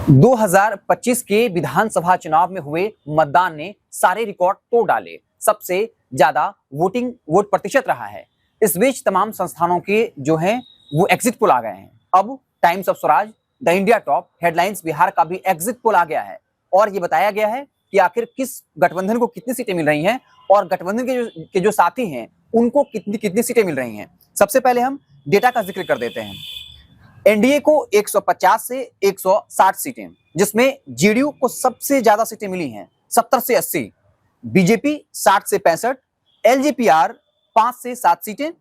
2025 के विधानसभा चुनाव में हुए मतदान ने सारे रिकॉर्ड तोड़ डाले। सबसे ज्यादा वोट प्रतिशत रहा है। इस बीच तमाम संस्थानों के जो हैं वो एग्जिट पोल आ गए हैं। अब times of Swaraj, the India top, headlines Bihar का भी एग्जिट पोल आ गया है और ये बताया गया है कि आखिर किस गठबंधन को कितनी सीटें मिल रही हैं और गठबंधन के जो साथी हैं उनको कितनी सीटें मिल रही हैं। सबसे पहले हम डेटा का जिक्र कर देते हैं। एनडीए को 150 से 160 सीटें, जिसमें जेडीयू को सबसे ज्यादा सीटें मिली हैं 70 से 80, बीजेपी 60 से 65, एलजेपीआर 5 से 7 सीटें,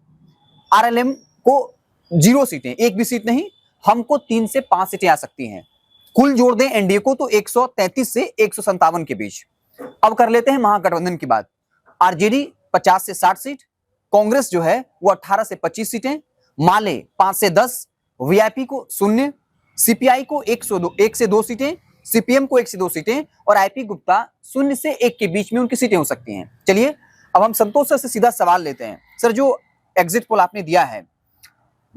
आरएलएम को 0 सीटें, एक भी सीट नहीं, हमको 3 से 5 सीटें आ सकती हैं। कुल जोड़ दें एनडीए को तो 133 से 157 के बीच। अब कर लेते हैं महागठबंधन की बात। आरजेडी 50 से 60 सीट, कांग्रेस जो है वो 18 से 25 सीटें, माले 5 से 10, वीआईपी को 0, सीपीआई को 1 से 2 सीटें, सीपीएम को 1 से 2 सीटें और आईपी गुप्ता 0 से 1 के बीच में उनकी सीटें हो सकती हैं। चलिए अब हम संतोष सर से सीधा सवाल लेते हैं। सर, जो एग्जिट पोल आपने दिया है,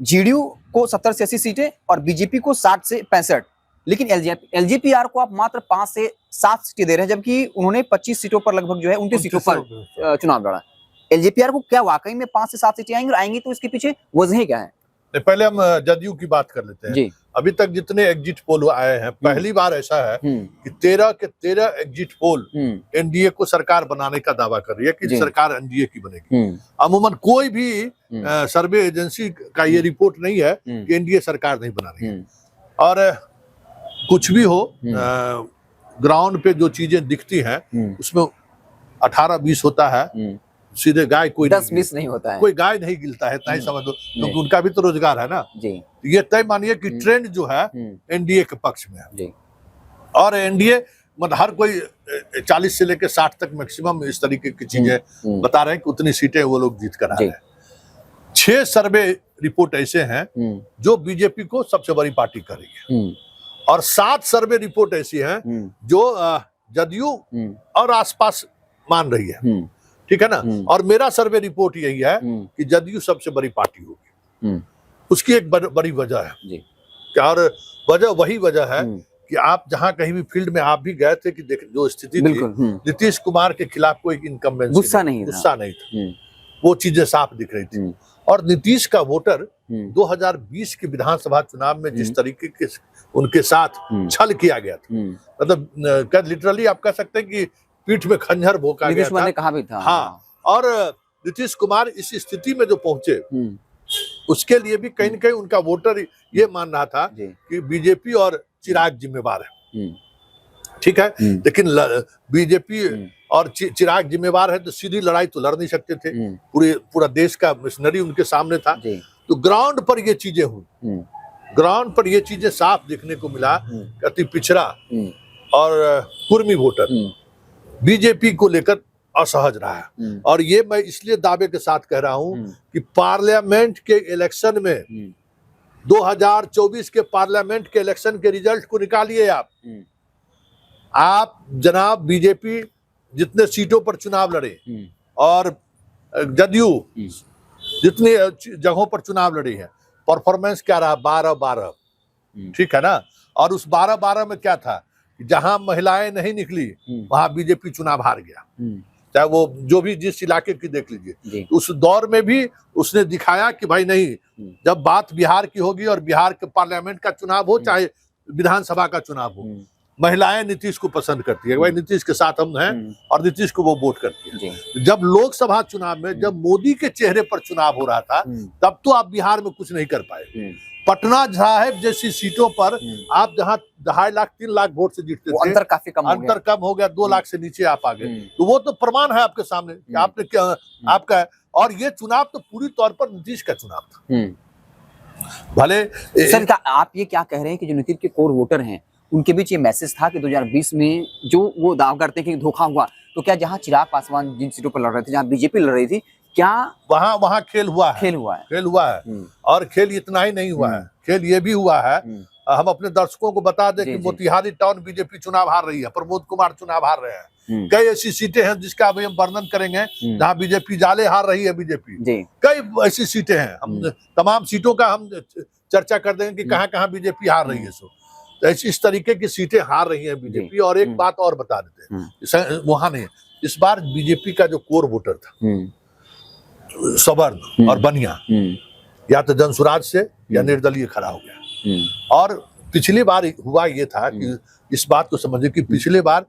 जेडीयू को 70 से 80 सीटें और बीजेपी को 60 से 65, लेकिन एलजेपीआर को आप मात्र 5 से 7 सीटें दे रहे हैं, जबकि उन्होंने 25 सीटों पर लगभग जो है 29 सीटों पर चुनाव लड़ा। एलजेपीआर को क्या वाकई में 5 से 7 सीटें आएंगी, और आएंगी तो इसके पीछे वजह क्या है? पहले हम जदयू की बात कर लेते हैं जी। अभी तक जितने एग्जिट पोल आए हैं, पहली बार ऐसा है कि 13 के 13 एग्जिट पोल एनडीए को सरकार बनाने का दावा कर रही है कि सरकार एनडीए की बनेगी। अमूमन कोई भी सर्वे एजेंसी का ये रिपोर्ट नहीं है कि एनडीए सरकार नहीं बना रही है। और कुछ भी हो, ग्राउंड पे जो चीजें दिखती हैं उसमें 18-20 होता है, सीधे गाय कोई 10-20 नहीं होता है, कोई गाय नहीं गिलता है, तय समझ लो, क्योंकि उनका भी तो रोजगार है ना जी। ये तय मानिए कि ट्रेंड जो है एनडीए के पक्ष में है जी। और एनडीए मतलब हर कोई 40 से लेकर 60 तक मैक्सिमम इस तरीके की चीजें बता रहे हैं कि उतनी सीटें वो लोग जीत कर आ रहे हैं। 6 सर्वे रिपोर्ट ऐसे हैं जो बीजेपी को सबसे बड़ी पार्टी कर रही है और 7 सर्वे रिपोर्ट ऐसी हैं जो जदयू और आसपास मान रही है, ठीक है ना। और मेरा सर्वे रिपोर्ट यही है कि जदयू सबसे बड़ी पार्टी होगी। उसकी एक बड़ी वजह है जी। और वजह वही वजह है कि आप जहां कहीं भी फील्ड में आप भी गए थे कि देख जो स्थिति थी, नीतीश कुमार के खिलाफ कोई इनकम्बेंसी गुस्सा नहीं था, वो चीजें साफ दिख रही थी। और नीतीश का वोटर 2020 के विधानसभा चुनाव में जिस तरीके के उनके साथ छल किया गया था, मतलब लिटरली आप कह सकते हैं कि पीठ में खंजर भोंका गया था। कहा भी था हाँ। और नीतीश कुमार इस स्थिति में जो पहुंचे उसके लिए भी कहीं न कहीं उनका वोटर ये मान रहा था कि बीजेपी और चिराग जिम्मेवार है, ठीक है। लेकिन बीजेपी और चिराग जिम्मेवार है तो सीधी लड़ाई तो लड़ नहीं सकते थे, पूरा देश का मिशनरी उनके सामने था। तो ग्राउंड पर ये चीजें हुई, ग्राउंड पर ये चीजें साफ देखने को मिला। अति पिछड़ा और कुर्मी वोटर बीजेपी को लेकर असहज रहा है। और ये मैं इसलिए दावे के साथ कह रहा हूं कि पार्लियामेंट के इलेक्शन में 2024 के पार्लियामेंट के इलेक्शन के रिजल्ट को निकालिए आप जनाब, बीजेपी जितने सीटों पर चुनाव लड़े और जदयू जितनी जगहों पर चुनाव लड़ी है, परफॉर्मेंस क्या रहा? 12-12, ठीक है ना। और उस 12-12 में क्या था? जहां महिलाएं नहीं निकली वहां बीजेपी चुनाव हार गया, चाहे वो जो भी जिस इलाके की देख लीजिए। उस दौर में भी उसने दिखाया कि भाई नहीं, जब बात बिहार की होगी और बिहार के पार्लियामेंट का चुनाव हो चाहे विधानसभा का चुनाव हो, महिलाएं नीतीश को पसंद करती है, भाई नीतीश के साथ हम हैं और नीतीश को वो वोट करती है। जब लोकसभा चुनाव में जब मोदी के चेहरे पर चुनाव हो रहा था तब तो आप बिहार में कुछ नहीं कर पाए। पटना साहिब जैसी सीटों पर आप जहां 2.5 लाख 3 लाख वोट से जीतते थे, अंतर काफी कम हो गया, 2 लाख से नीचे आप आ गए। तो वो तो प्रमाण है आपके सामने कि आपने क्या आपका है। और ये चुनाव तो पूरी तौर पर नीतीश का चुनाव था। भले सर, आप ये क्या कह रहे हैं कि जो नीतीश के कोर वोटर हैं उनके बीच ये मैसेज था कि 2020 में जो वो दावा करते हैं कि धोखा हुआ, तो क्या जहां चिराग पासवान जिन सीटों पर लड़ रहे थे, जहां बीजेपी लड़ रही थी, क्या वहां खेल हुआ है। और खेल इतना ही नहीं हुआ है, खेल ये भी हुआ है। हम अपने दर्शकों को बता दें कि मोतिहारी टाउन बीजेपी चुनाव हार रही है, प्रमोद कुमार चुनाव हार रहे हैं। कई ऐसी सीटें हैं जिसका अभी हम वर्णन करेंगे जहां बीजेपी जाले हार रही है। बीजेपी कई ऐसी सीटें हैं, हम तमाम सीटों का हम चर्चा कर देंगे कि कहां-कहां बीजेपी हार रही है। तो ऐसी इस तरीके की सीटें हार रही हैं बीजेपी। और एक बात और बता देते हैं, वहां नहीं, इस बार बीजेपी का जो कोर वोटर था, सवर्ण और बनिया, या तो जनसुराज से या निर्दलीय खड़ा हो गया। और पिछली बार हुआ ये था कि इस बात को समझे कि पिछले बार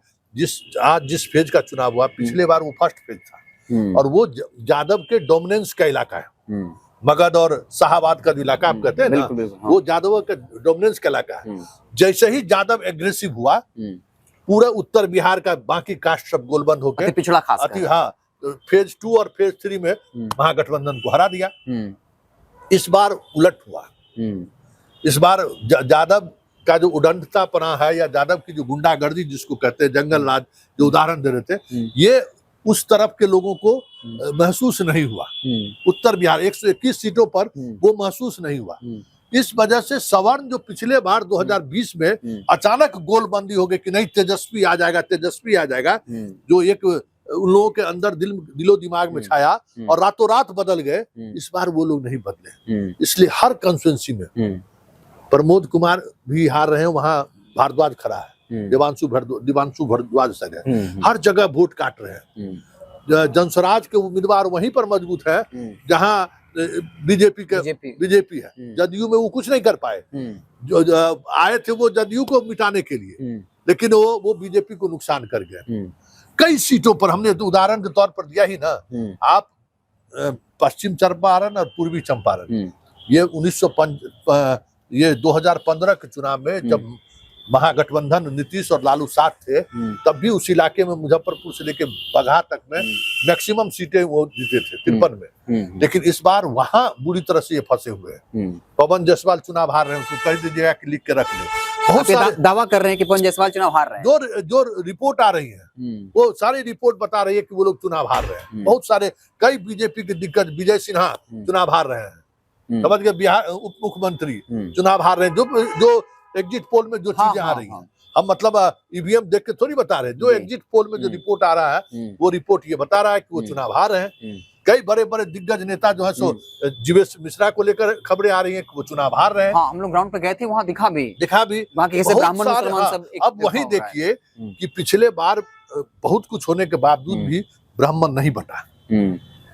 आज जिस फेज का चुनाव हुआ, पिछले बार वो फर्स्ट फेज था और वो यादव के डोमिनेंस का इलाका है। मगध और शाहाबाद का जो इलाका आप कहते हैं ना, वो यादव का डोमिनेंस का इलाका है। जैसे ही यादव एग्रेसिव हुआ, पूरा उत्तर बिहार का बाकी कास्ट सब गोलबंद होकर पिछड़ा खास फेज 2 और फेज 3 में महागठबंधन को हरा दिया। इस बार उलट हुआ। इस बार यादव का जो उदंडतापना है या यादव की जो गुंडागर्दी जिसको कहते हैं, जंगल राज जो उदाहरण दे रहे थे, ये उस तरफ के लोगों को महसूस नहीं हुआ। उत्तर बिहार 121 सीटों पर वो महसूस नहीं हुआ। इस वजह से सवर्ण जो पिछले बार 2020 में अचानक गोलबंदी हो गई कि नहीं तेजस्वी आ जाएगा, तेजस्वी आ जाएगा, जो एक उन लोगों के अंदर दिलो दिमाग में छाया और रातों रात बदल गए, इस बार वो लोग नहीं बदले। इसलिए हर कंस्टिट्यूंसी में प्रमोद कुमार भी हार रहे हैं, वहां भारद्वाज खड़ा है, देवांशु भारद्वाज सर है, हर जगह वोट काट रहे हैं। जनसुराज के उम्मीदवार वहीं पर मजबूत है जहां बीजेपी है। जदयू में वो कुछ नहीं कर पाए, जो आए थे वो जदयू को मिटाने के लिए, लेकिन वो बीजेपी को नुकसान कर गए। कई सीटों पर हमने तो उदाहरण के तौर पर दिया ही ना, आप पश्चिम चंपारण और पूर्वी चंपारण, ये 2015 के चुनाव में जब महागठबंधन नीतीश और लालू साथ थे, तब भी उस इलाके में मुजफ्फरपुर से लेकर बगहा तक में मैक्सिमम सीटें वो जीते थे 53 में। लेकिन इस बार वहां बुरी तरह से ये फंसे हुए हैं। पवन जायसवाल चुनाव हार रहे हैं, उसको कह दीजिएगा कि लिख के रख ले। बहुत सारे दावा कर रहे हैं कि पवन जायसवाल चुनाव हार रहे हैं। जो रिपोर्ट आ रही है वो सारी रिपोर्ट बता रही है कि वो लोग चुनाव हार रहे हैं। बहुत सारे कई बीजेपी के दिग्गज, विजय सिन्हा चुनाव हार रहे हैं, समझ गए, बिहार उप मुख्यमंत्री चुनाव हार रहे हैं। जो एग्जिट पोल में जो चीजें आ रही हैं, हम मतलब ईवीएम देख के थोड़ी बता रहे हैं, जो एग्जिट पोल में जो रिपोर्ट आ रहा है वो रिपोर्ट ये बता रहा है कि वो चुनाव हार रहे हैं। कई बड़े बड़े दिग्गज नेता जो है सो जीवेश मिश्रा को लेकर खबरें आ रही हैं कि वो चुनाव हार रहे हैं। हाँ, हम लोग ग्राउंड पर गए थे, वहाँ दिखा भी वहाँ के ब्राह्मण मुसलमान सब। अब वही देखिए कि पिछले बार बहुत कुछ होने के बावजूद भी ब्राह्मण नहीं बटा,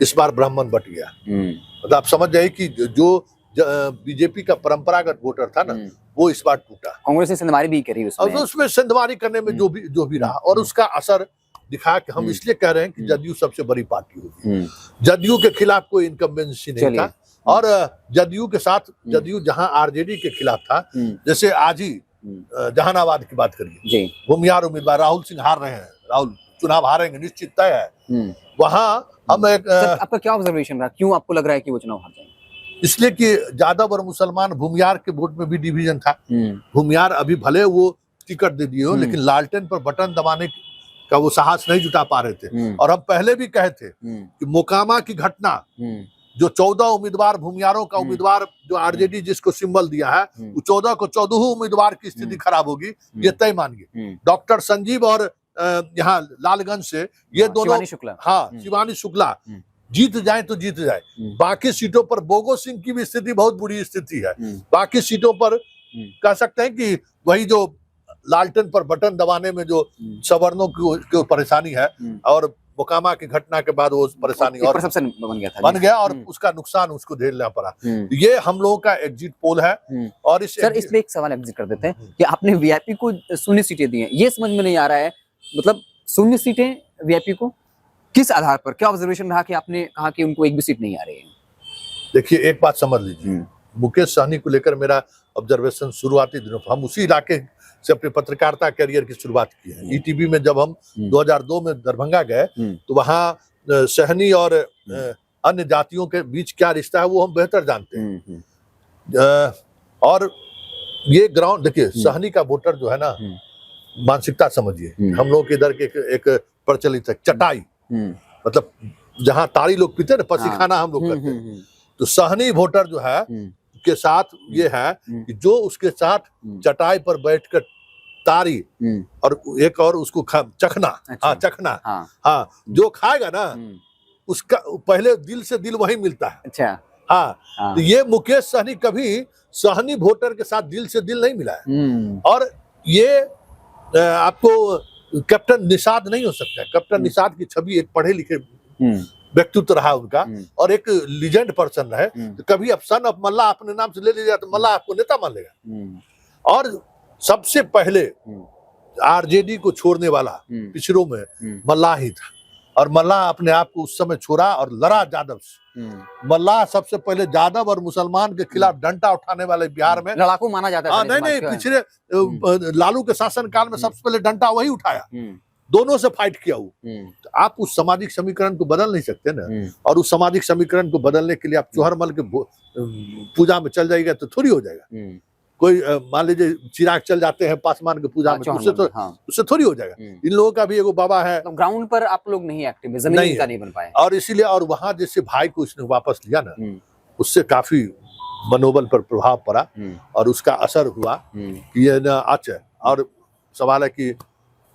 इस बार ब्राह्मण बट गया। मतलब आप समझ जाइए कि जो बीजेपी का परंपरागत वोटर था ना, वो इस बार टूटा। कांग्रेस ने सिंधमारी भी करी उसमें सिंधमारी करने में जो भी रहा, और उसका असर दिखा कि हम इसलिए कह रहे हैं कि जदयू सबसे बड़ी पार्टी होगी। जदयू के खिलाफ कोई इनकम्बेंसी नहीं था, और जदयू के साथ जदयू जहां आरजेडी के खिलाफ था, जैसे आज ही जहानाबाद की बात करिए, भूमिहार उम्मीदवार राहुल सिंह हार रहे हैं, राहुल चुनाव हारेंगे, निश्चित तय है। वहां हम आपका क्या ऑब्जर्वेशन रहा, क्यों आपको लग रहा है कि वो चुनाव हार जाएंगे? इसलिए कि यादव और मुसलमान, भूमिहार के वोट में भी डिवीजन था। भूमिहार अभी भले वो टिकट दे दिए हो, लेकिन लालटेन पर बटन दबाने का वो साहस नहीं जुटा पा रहे थे। और हम पहले भी कहे थे कि मोकामा की घटना, जो 14 उम्मीदवार भूमिहारों का उम्मीदवार जो आरजेडी जिसको सिंबल दिया है, वो 14 को 14 उम्मीदवार की स्थिति खराब होगी, ये तय मानिए। डॉक्टर संजीव और यहाँ लालगंज से ये दोनों, शिवानी शुक्ला जीत जाए तो जीत जाए। बाकी सीटों पर बोगो सिंह की भी स्थिति बहुत बुरी स्थिति है। बाकी सीटों पर कह सकते हैं कि वही जो लालटेन पर बटन दबाने में जो सवर्णों की परेशानी है, और मोकामा की घटना के बाद वो परेशानी और सबसे बन गया और उसका नुकसान उसको झेलना पड़ा। ये हम लोगों का एग्जिट पोल है। और इसमें एक सवाल एग्जिट कर देते हैं कि आपने वीआईपी को 0 सीटें दी हैं, ये समझ में नहीं आ रहा है। मतलब 0 सीटें वीआईपी को किस आधार पर, क्या ऑब्जर्वेशन रहा कि आपने कहा कि उनको एक भी सीट नहीं आ रही है? देखिए, एक बात समझ लीजिए, मुकेश सहनी को लेकर मेरा ऑब्जर्वेशन शुरुआती दिनों, हम उसी इलाके से अपने पत्रकारिता करियर की शुरुआत की है। ईटीवी में जब हम 2002 में दरभंगा गए, तो वहाँ सहनी और अन्य जातियों के बीच क्या रिश्ता है वो हम बेहतर जानते हैं। और ये ग्राउंड देखिए, सहनी का वोटर जो है ना, मानसिकता समझिए, हम लोग के इधर के एक प्रचलित है चटाई, मतलब जहाँ ताड़ी लोग पीते ना, पसीखाना हम लोग करते हैं। तो सहनी वोटर जो है के साथ ये है कि जो उसके साथ चटाई पर बैठकर तारी और एक और उसको चखना, चखना, जो खाएगा ना, उसका पहले दिल से दिल वही मिलता है। अच्छा, हाँ, तो ये मुकेश सहनी कभी सहनी वोटर के साथ दिल से दिल नहीं मिला है। और ये आपको कैप्टन निषाद नहीं हो सकता है। कैप्टन निषाद की छवि एक पढ़े लिखे व्यक्तित्व रहा उनका और एक लीजेंड पर्सन रहे। तो कभी अब सन ऑफ मल्ला अपने नाम से ले लिया तो मल्ला आपको नेता मान लेगा। और सबसे पहले आरजेडी को छोड़ने वाला पिछड़ों में मल्ला ही था और मल्ला अपने आप को उस समय छोड़ा और लड़ा यादव से। मल्ला सबसे पहले यादव और मुसलमान के खिलाफ डंडा उठाने वाले बिहार में लड़ाकू माना जाता है। नहीं, पिछले लालू के शासन काल में सबसे पहले डंडा वही उठाया, दोनों से फाइट किया वो। तो आप उस सामाजिक समीकरण को बदल नहीं सकते ना। और उस सामाजिक समीकरण को बदलने के लिए आप चौहरमल के पूजा में चल जाएगा तो थोड़ी हो जाएगा। कोई मान लीजिए चिराग चल जाते हैं पासवान के पूजा में, उससे थोड़ी हो जाएगा। इन लोगों का भी एगो बाबा है। तो ग्राउंड पर आप लोग नहीं एक्टिव, जमीन का नहीं बन पाए। और इसीलिए और वहां जैसे भाई को इसने वापस लिया ना, उससे काफी मनोबल पर प्रभाव पड़ा और उसका असर हुआ कि ये ना अच्छा। और सवाल है कि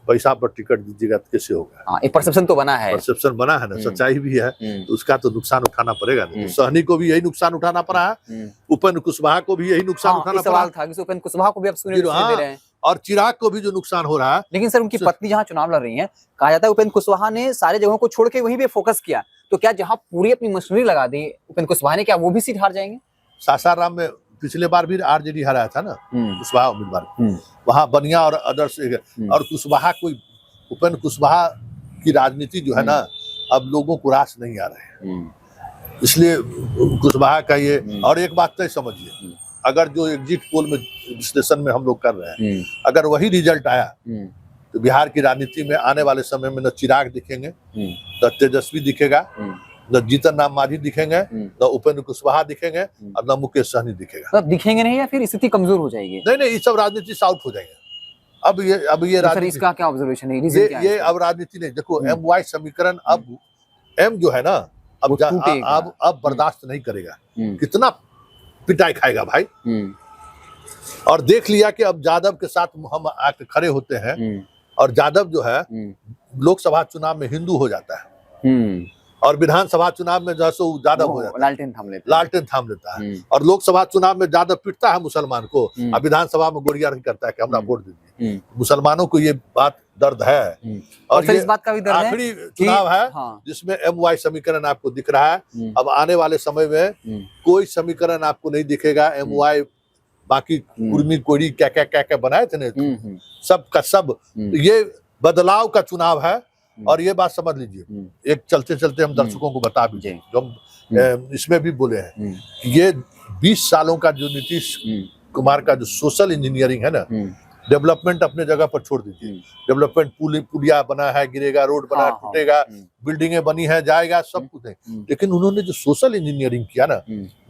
पैसा पर टिकट दीजिएगा तो कैसे होगा। एक परसेप्शन तो बना है, परसेप्शन बना है ना, सच्चाई भी है। तो उसका तो नुकसान उठाना पड़ेगा ना। सहनी को भी यही नुकसान उठाना पड़ा है, उपेंद्र कुशवाहा को भी यही नुकसान उठाना पड़ा। सवाल था कि उपेंद्र कुशवाहा को भी अब सुनिए दे रहे हैं और चिराग को भी जो नुकसान हो रहा है। लेकिन सर उनकी पत्नी जहाँ चुनाव लड़ रही है, कहा जाता है उपेंद्र कुशवाहा ने सारे जगहों को छोड़ के वहीं पे फोकस किया। तो क्या जहाँ पूरी अपनी मशीनरी लगा दी उपेंद्र कुशवाहा ने, क्या वो भी सीट हार जाएंगे? सासाराम में पिछले बार भी आरजेडी हराया था ना कुशवाहा उम्मीदवार, वहाँ बनिया और अदर्स। और कुशवाहा कोई उपेंद्र कुशवाहा की राजनीति जो है ना, अब लोगों को रास नहीं आ रहे हैं। इसलिए कुशवाहा का ये। और एक बात तय समझिए, अगर जो एग्जिट पोल में विश्लेषण में हम लोग कर रहे हैं, अगर वही रिजल्ट आया तो बिहार की राजनीति में आने वाले समय में न चिराग दिखेंगे, न तेजस्वी दिखेगा, न जीतन राम मांझी दिखेंगे, न उपेंद्र कुशवाहा दिखेंगे और न मुकेश सहनी दिखेगा। तो दिखेंगे नहीं या फिर स्थिति कमजोर हो जाएगी? नहीं, ये सब राजनीति से आउट हो जाएंगे। अब ये राजनीति, इसका क्या ऑब्जर्वेशन है? ये अब राजनीति नहीं। देखो MY समीकरण अब M जो है ना, अब बर्दाश्त नहीं करेगा। कितना पिटाई खाएगा भाई। और देख लिया कि अब यादव के साथ हम आके खड़े होते हैं और यादव जो है लोकसभा चुनाव में हिंदू हो जाता है और विधानसभा चुनाव में जो है सो यादव हो जाता है, लालटेन थाम लेता है। और लोकसभा चुनाव में यादव पिटता है मुसलमान को और विधानसभा में गोरिया नहीं करता है कि हमरा वोट दीजिए। मुसलमानों को ये बात दर्द है। और इस बात का भी दर्द है। आखिरी चुनाव है जिसमें MY समीकरण आपको दिख रहा है। अब आने वाले समय में कोई समीकरण आपको नहीं दिखेगा। MY बाकी कुर्मी कोड़ी क्या क्या बनाए थे ना, सब का सब ये बदलाव का चुनाव है। और ये बात समझ लीजिए, एक चलते चलते हम दर्शकों को बता दीजिए, जो हम इसमें भी बोले हैं, ये 20 सालों का जो नीतीश कुमार का जो सोशल इंजीनियरिंग है ना, डेवलपमेंट अपने जगह पर छोड़ दीजिए। डेवलपमेंट पुलिया बना है, गिरेगा, रोड बना है, टूटेगा, बिल्डिंगें बनी है, जाएगा, सब कुछ है। लेकिन उन्होंने जो सोशल इंजीनियरिंग किया ना,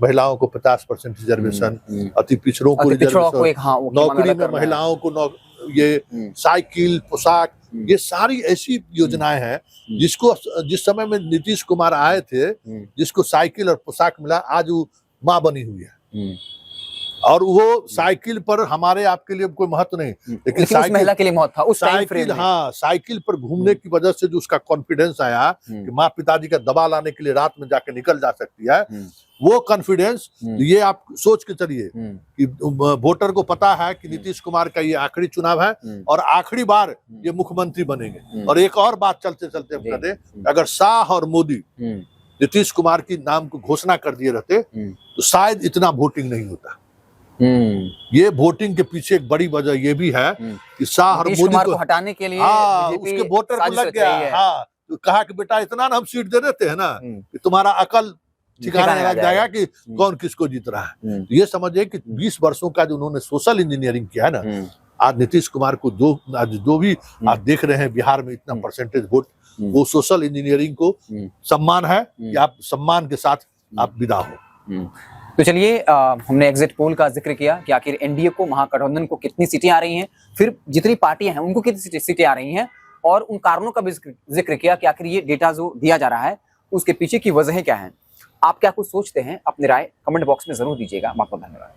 महिलाओं को 50% रिजर्वेशन, अति पिछड़ों को रिजर्वेशन, नौकरी में महिलाओं को ये साइकिल, पोशाक, ये सारी ऐसी योजनाएं हैं जिस समय में नीतीश कुमार आए थे, जिसको साइकिल और पोशाक मिला, आज वो माँ बनी हुई है। और वो साइकिल पर हमारे आपके लिए कोई महत्व नहीं, लेकिन उस महिला के लिए महत्व था उस साइकिल। हाँ, साइकिल पर घूमने की वजह से जो उसका कॉन्फिडेंस आया कि माँ पिताजी का दबा लाने के लिए रात में जाके निकल जा सकती है, वो कॉन्फिडेंस। ये आप सोच के चलिए कि वोटर को पता है कि नीतीश कुमार का ये आखिरी चुनाव है और आखिरी बार ये मुख्यमंत्री बनेंगे। और एक और बात चलते चलते हम कर दे, अगर शाह और मोदी नीतीश कुमार की नाम को घोषणा कर दिए रहते तो शायद इतना वोटिंग नहीं होता। ये वोटिंग के पीछे एक बड़ी वजह ये भी है कि शाह और मोदी को हटाने के लिए उसके वोटर को लग गया। हाँ, तो कहा कि बेटा इतना ना हम सीट दे देते हैं ना कि तुम्हारा अकल ठिकाने लग जाएगा कि कौन किसको जीत रहा है। ये समझिए कि 20 वर्षों का जो उन्होंने सोशल इंजीनियरिंग किया है ना, आज नीतीश कुमार को जो भी आज देख रहे हैं बिहार में इतना परसेंटेज वोट, वो सोशल इंजीनियरिंग को सम्मान है कि आप सम्मान के साथ आप विदा हो। तो चलिए, हमने एग्जिट पोल का जिक्र किया कि आखिर एनडीए को, महागठबंधन को कितनी सीटें आ रही हैं, फिर जितनी पार्टियां हैं उनको कितनी सीटें आ रही हैं, और उन कारणों का भी जिक्र किया कि आखिर ये डेटा जो दिया जा रहा है उसके पीछे की वजहें क्या हैं। आप क्या कुछ सोचते हैं? अपनी राय कमेंट बॉक्स में जरूर दीजिएगा। बहुत बहुत धन्यवाद।